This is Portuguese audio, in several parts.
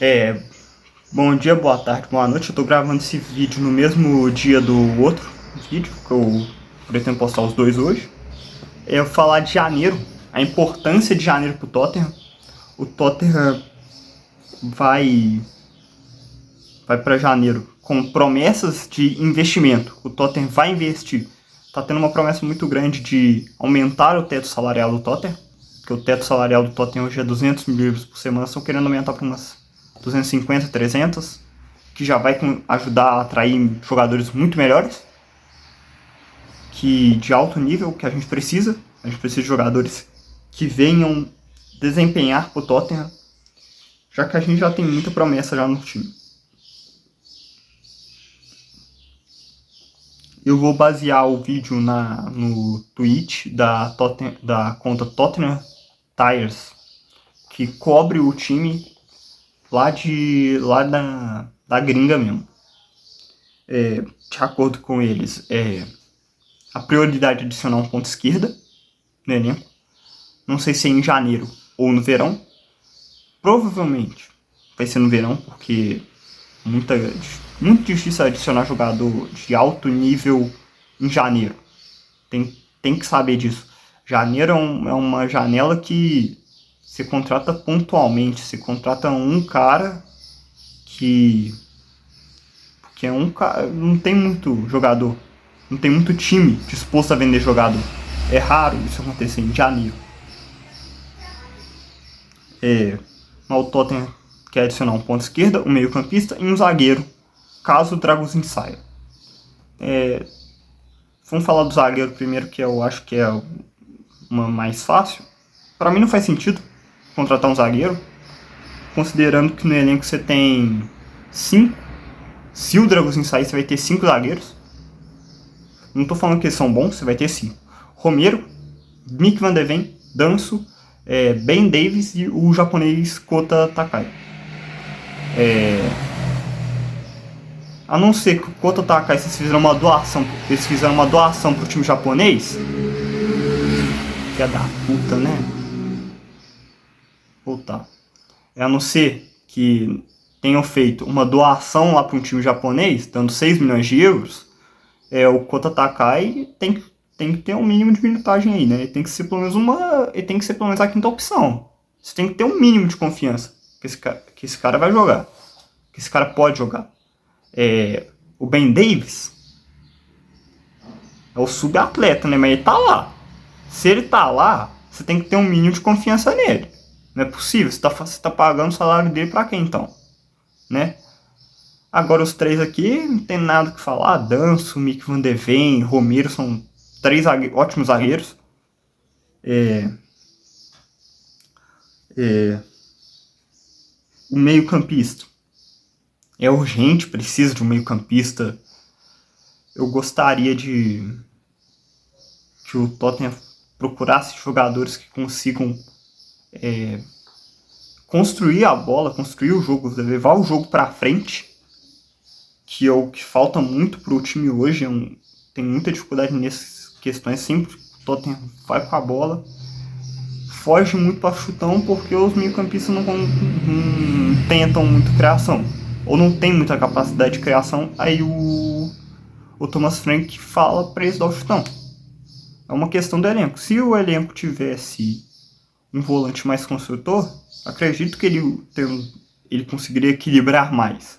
É, Bom dia, boa tarde, boa noite. Eu tô gravando esse vídeo no mesmo dia do outro vídeo, que eu pretendo postar os dois hoje. Eu falar de janeiro, a importância de janeiro pro Tottenham. O Tottenham vai, vai para janeiro com promessas de investimento. O Tottenham vai investir. Tá tendo uma promessa muito grande de aumentar o teto salarial do Tottenham, porque o teto salarial do Tottenham hoje é 200 mil libras por semana, estão querendo aumentar para umas 250, 300, que já vai ajudar a atrair jogadores muito melhores, que de alto nível, que a gente precisa. A gente precisa de jogadores que venham desempenhar pro Tottenham, já que a gente já tem muita promessa já no time. Eu vou basear o vídeo no tweet da conta Tottenham Tires, que cobre o time lá da gringa mesmo. De acordo com eles, a prioridade é adicionar um ponto esquerda no elenco. Não sei se é em janeiro ou no verão. Provavelmente vai ser no verão, porque muito difícil adicionar jogador de alto nível em janeiro. Tem que saber disso. Janeiro é uma janela que se contrata pontualmente. Se contrata um cara que é um cara. Não tem muito jogador. Não tem muito time disposto a vender jogador. É raro isso acontecer em janeiro. O Tottenham quer adicionar um ponto esquerda, um meio campista e um zagueiro, caso o Dragusin saia. Vamos falar do zagueiro primeiro, que eu acho que é uma mais fácil. Para mim não faz sentido contratar um zagueiro, considerando que no elenco você tem 5. Se o Dragusin sair, você vai ter 5 zagueiros. Não tô falando que eles são bons, você vai ter 5. Romero, Mick Van de Ven, Danso, Ben Davis e o japonês Kota Takai. A não ser que o Kota Takai eles fizeram uma doação pro time japonês. Que é da puta, né? Voltar. A não ser que tenham feito uma doação lá para um time japonês, dando 6 milhões de euros, o Kota Takai tem que ter um mínimo de minutagem aí, né? Ele tem que ser pelo menos a quinta opção. Você tem que ter um mínimo de confiança que esse cara vai jogar. Que esse cara pode jogar. O Ben Davis é o subatleta, né? Mas ele tá lá. Se ele tá lá, você tem que ter um mínimo de confiança nele. Não é possível. Você tá pagando o salário dele pra quê, então? Né? Agora os três aqui, não tem nada que falar. Danso, Mick Van de Ven, Romero são 3 ótimos zagueiros. O meio campista. É urgente, precisa de um meio campista. Eu gostaria que o Tottenham procurasse jogadores que consigam construir a bola, construir o jogo, levar o jogo para frente, que é o que falta muito pro time hoje. Tem muita dificuldade nessas questões. Sempre o Tottenham vai com a bola, foge muito para chutão, porque os meio-campistas não tentam muito criação, ou não tem muita capacidade de criação. Aí o Thomas Frank fala para eles dar o chutão. É uma questão do elenco. Se o elenco tivesse um volante mais construtor, acredito que ele conseguiria equilibrar mais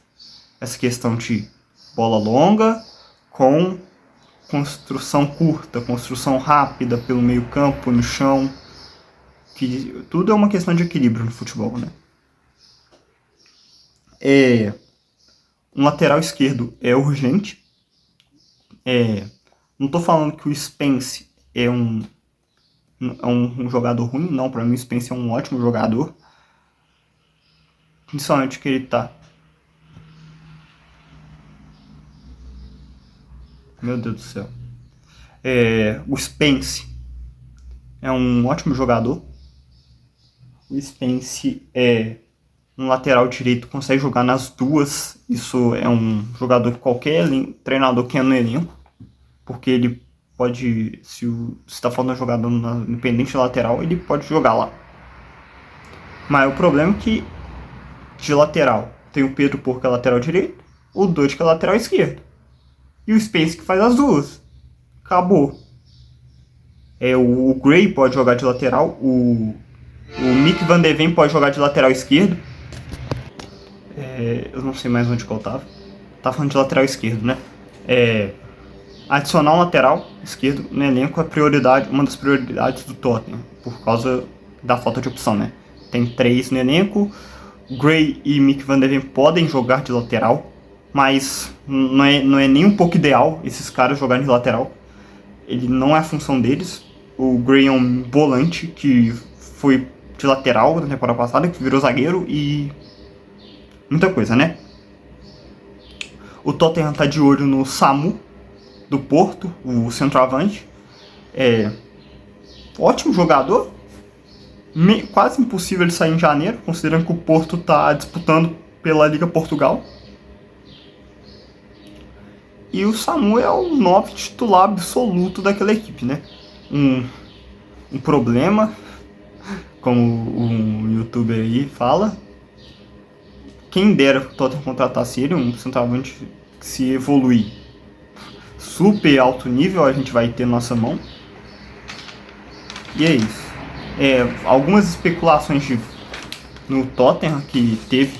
essa questão de bola longa com construção curta, construção rápida pelo meio campo, no chão, que tudo é uma questão de equilíbrio no futebol, né? Um lateral esquerdo é urgente. Não tô falando que o Spence é um jogador ruim, não. Para mim o Spence é um ótimo jogador, principalmente que ele tá. Meu Deus do céu. O Spence é um ótimo jogador. O Spence é um lateral direito, consegue jogar nas duas. Isso é um jogador que qualquer treinador quer no elenco, porque ele pode, se está faltando um jogador independente de lateral, ele pode jogar lá. Mas o problema é que de lateral tem o Pedro Porro, que é lateral direito, o Dodge, que é lateral esquerdo, e o Space, que faz as duas. Acabou. O Gray pode jogar de lateral, o Mick Van de Ven pode jogar de lateral esquerdo. Eu não sei mais onde que eu tava. Tava falando de lateral esquerdo, né? Adicionar um lateral esquerdo no elenco é prioridade, uma das prioridades do Tottenham, por causa da falta de opção, né? Tem 3 no elenco, Gray e Mick Van de Ven podem jogar de lateral, mas não é nem um pouco ideal esses caras jogarem de lateral. Ele não é a função deles. O Gray é um volante que foi de lateral na temporada passada, que virou zagueiro e muita coisa, né? O Tottenham tá de olho no Samu, do Porto, o centroavante. Ótimo jogador. Quase impossível ele sair em janeiro, considerando que o Porto tá disputando pela Liga Portugal. E o Samu é o 9 titular absoluto daquela equipe, né? Um problema, como um youtuber aí fala. Quem dera que o Tottenham contratasse ele, um centroavante que se evoluir super alto nível, a gente vai ter na nossa mão. E é isso. Algumas especulações no Tottenham que teve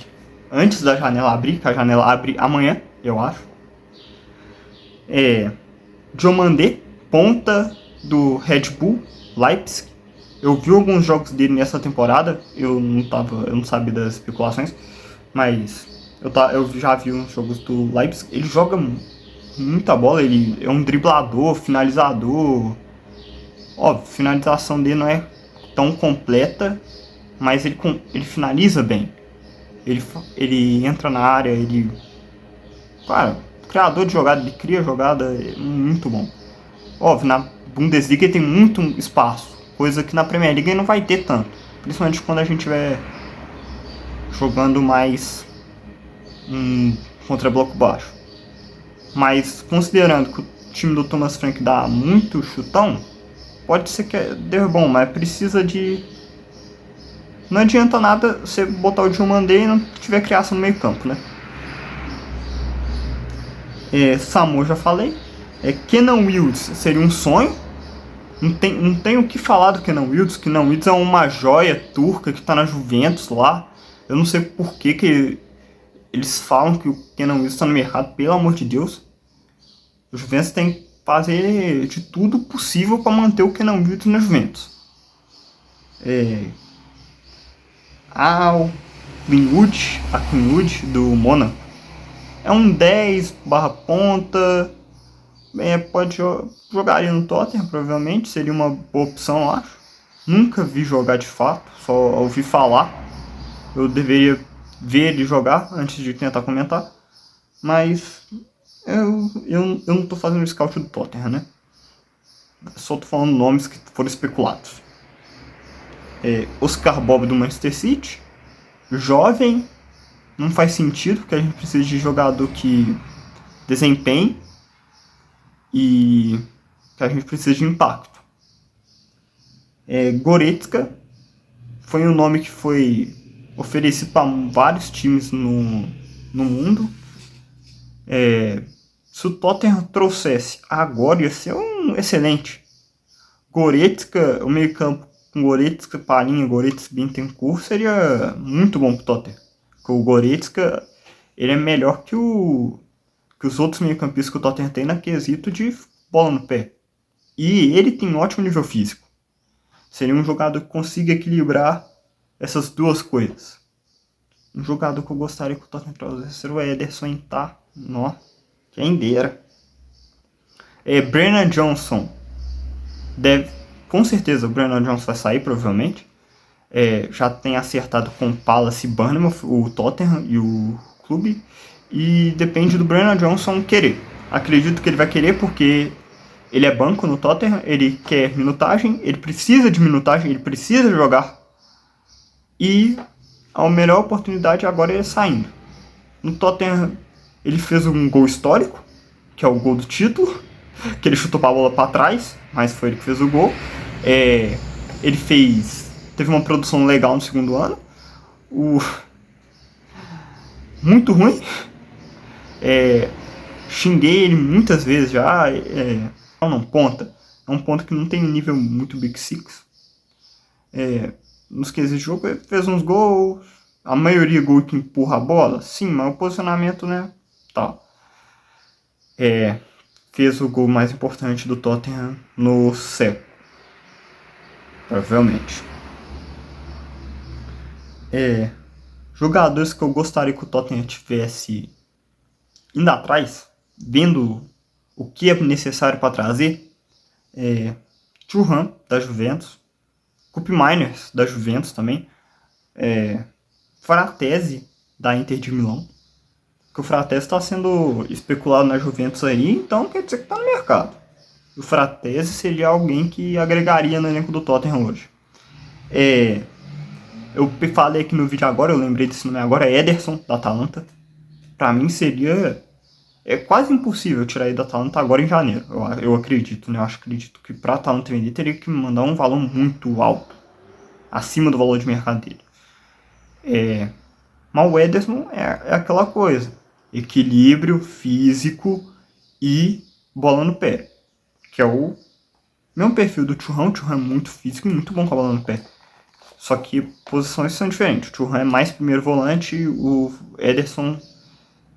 antes da janela abrir, que a janela abre amanhã, eu acho. Diomandé, ponta do Red Bull Leipzig. Eu vi alguns jogos dele nessa temporada, eu não sabia das especulações, mas eu já vi uns jogos do Leipzig. Ele joga muita bola, ele é um driblador, finalizador. Óbvio, a finalização dele não é tão completa, mas ele finaliza bem. Ele entra na área, cara, criador de jogada, ele cria jogada, é muito bom. Óbvio, na Bundesliga ele tem muito espaço, coisa que na Premier League ele não vai ter tanto, principalmente quando a gente estiver jogando mais contra bloco baixo. Mas considerando que o time do Thomas Frank dá muito chutão, pode ser que dê bom, mas precisa de... Não adianta nada você botar o Diomandé e não tiver criação no meio campo, né? Samu, já falei. Kenan Wilds seria um sonho. Não tem o que falar do Kenan Wilds. Kenan Wilds é uma joia turca que tá na Juventus lá. Eu não sei por que eles falam que o Kenan Wilds está no mercado, pelo amor de Deus. O Juventus tem que fazer de tudo possível para manter o Kenan Wilds na Juventus. A Greenwood do Mônaco é um 10 barra ponta. Pode jogar ali no Tottenham, provavelmente. Seria uma boa opção, eu acho. Nunca vi jogar de fato, só ouvi falar. Eu deveria ver ele jogar antes de tentar comentar. Mas eu não tô fazendo o scout do Tottenham, né? Só tô falando nomes que foram especulados. Oscar Bob do Manchester City. Jovem. Não faz sentido, porque a gente precisa de jogador que desempenhe. E que a gente precisa de impacto. Goretzka foi um nome que foi oferecido para vários times no mundo. Se o Tottenham trouxesse agora, ia ser um excelente. Goretzka, o meio campo com Goretzka, Palhinha, Goretzka, Bentancur seria muito bom pro Tottenham. Porque o Goretzka, ele é melhor que os outros meio-campistas que o Tottenham tem na quesito de bola no pé. E ele tem ótimo nível físico. Seria um jogador que consiga equilibrar essas duas coisas. Um jogador que eu gostaria que o Tottenham trouxesse era o Ederson, tá? Quem dera. Brennan Johnson. Com certeza o Brennan Johnson vai sair, provavelmente. Já tem acertado com o Palace e Bournemouth, o Tottenham e o clube. E depende do Brennan Johnson querer. Acredito que ele vai querer porque ele é banco no Tottenham, ele quer minutagem, ele precisa de minutagem, ele precisa jogar. E a melhor oportunidade agora é saindo. No Tottenham ele fez um gol histórico, que é o gol do título, que ele chutou a bola para trás, mas foi ele que fez o gol. Ele teve uma produção legal no segundo ano. muito ruim. Xinguei ele muitas vezes já. Não, ponta. É um ponto que não tem um nível muito Big Six. Nos quesitos de jogo, ele fez uns gols. A maioria gol que empurra a bola, sim, mas o posicionamento, né? Tá. Fez o gol mais importante do Tottenham no século. Provavelmente. Jogadores que eu gostaria que o Tottenham tivesse indo atrás, vendo o que é necessário para trazer. Thuram, da Juventus. Koop Miners, da Juventus também. Fratesi, da Inter de Milão. Que o Fratesi está sendo especulado na Juventus aí, então quer dizer que está no mercado. O Fratesi seria alguém que agregaria no elenco do Tottenham hoje. Eu falei aqui no vídeo agora, eu lembrei desse nome agora, é Ederson, da Atalanta. Pra mim seria quase impossível tirar ele da Atalanta agora em janeiro, eu acredito, né? Eu acredito que pra Atalanta vender teria que me mandar um valor muito alto, acima do valor de mercado dele. Mas o Ederson é aquela coisa, equilíbrio físico e bola no pé, que é o mesmo perfil do Thuram. O Thuram é muito físico e muito bom com a bola no pé. Só que posições são diferentes. O Thuram é mais primeiro volante, o Ederson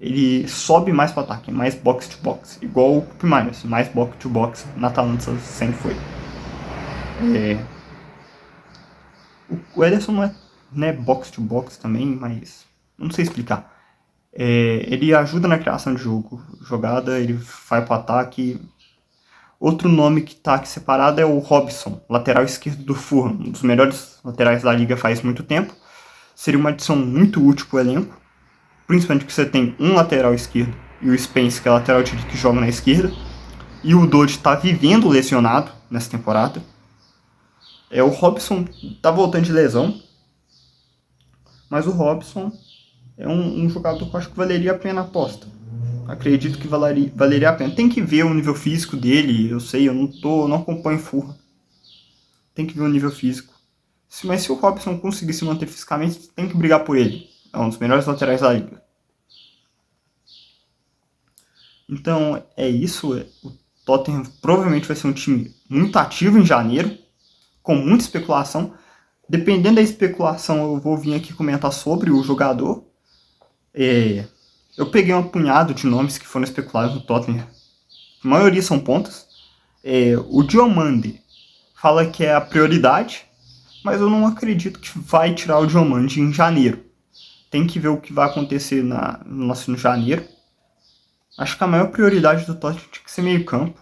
ele sobe mais para ataque, mais box to box, igual o Koop Miners, mais box to box na Atalanta sempre foi. O Ederson não é box to box também, mas não sei explicar. Ele ajuda na criação de jogada, ele vai para ataque. Outro nome que está aqui separado é o Robson, lateral esquerdo do Fulham, um dos melhores laterais da liga faz muito tempo. Seria uma adição muito útil para o elenco, principalmente porque você tem um lateral esquerdo e o Spence, que é lateral direito, que joga na esquerda, e o Dodge está vivendo lesionado nessa temporada. O Robson está voltando de lesão, mas o Robson é um jogador que eu acho que valeria a pena a aposta. Acredito que valeria a pena. Tem que ver o nível físico dele, eu sei, eu não acompanho Fulham. Tem que ver o nível físico. Mas se o Robson conseguir se manter fisicamente, tem que brigar por ele. É um dos melhores laterais da liga. Então é isso. O Tottenham provavelmente vai ser um time muito ativo em janeiro, com muita especulação. Dependendo da especulação, eu vou vir aqui comentar sobre o jogador. Eu peguei um punhado de nomes que foram especulados no Tottenham. A maioria são pontas. O Diomande fala que é a prioridade, mas eu não acredito que vai tirar o Diomande em janeiro. Tem que ver o que vai acontecer no janeiro. Acho que a maior prioridade do Tottenham tinha que ser meio campo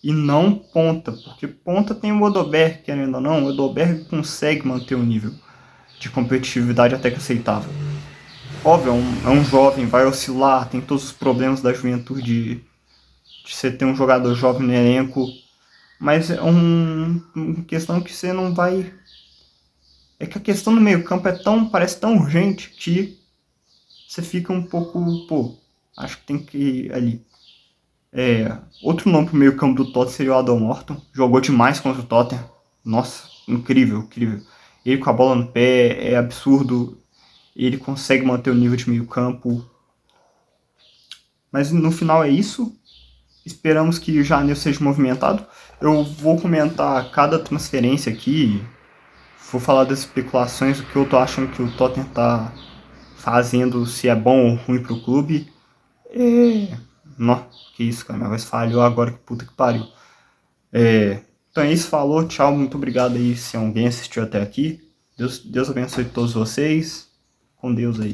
e não ponta, porque ponta tem o Odoberg, querendo ou não, o Odoberg consegue manter um nível de competitividade até que aceitável. Óbvio, é um jovem, vai oscilar, tem todos os problemas da juventude de você ter um jogador jovem no elenco, mas é uma questão que você não vai... É que a questão do meio campo parece tão urgente que você fica um pouco, acho que tem que ir ali. Outro nome pro meio campo do Tottenham seria o Adam Morton. Jogou demais contra o Tottenham. Nossa, incrível. Ele com a bola no pé é absurdo. Ele consegue manter o nível de meio campo. Mas no final é isso. Esperamos que janeiro seja movimentado. Eu vou comentar cada transferência aqui. Vou falar das especulações, o que eu tô achando que o Tottenham tá fazendo, se é bom ou ruim pro clube. Nossa, que isso, cara, minha voz falhou agora, que puta que pariu. Então é isso, falou, tchau, muito obrigado aí se alguém assistiu até aqui. Deus abençoe todos vocês. Com Deus aí.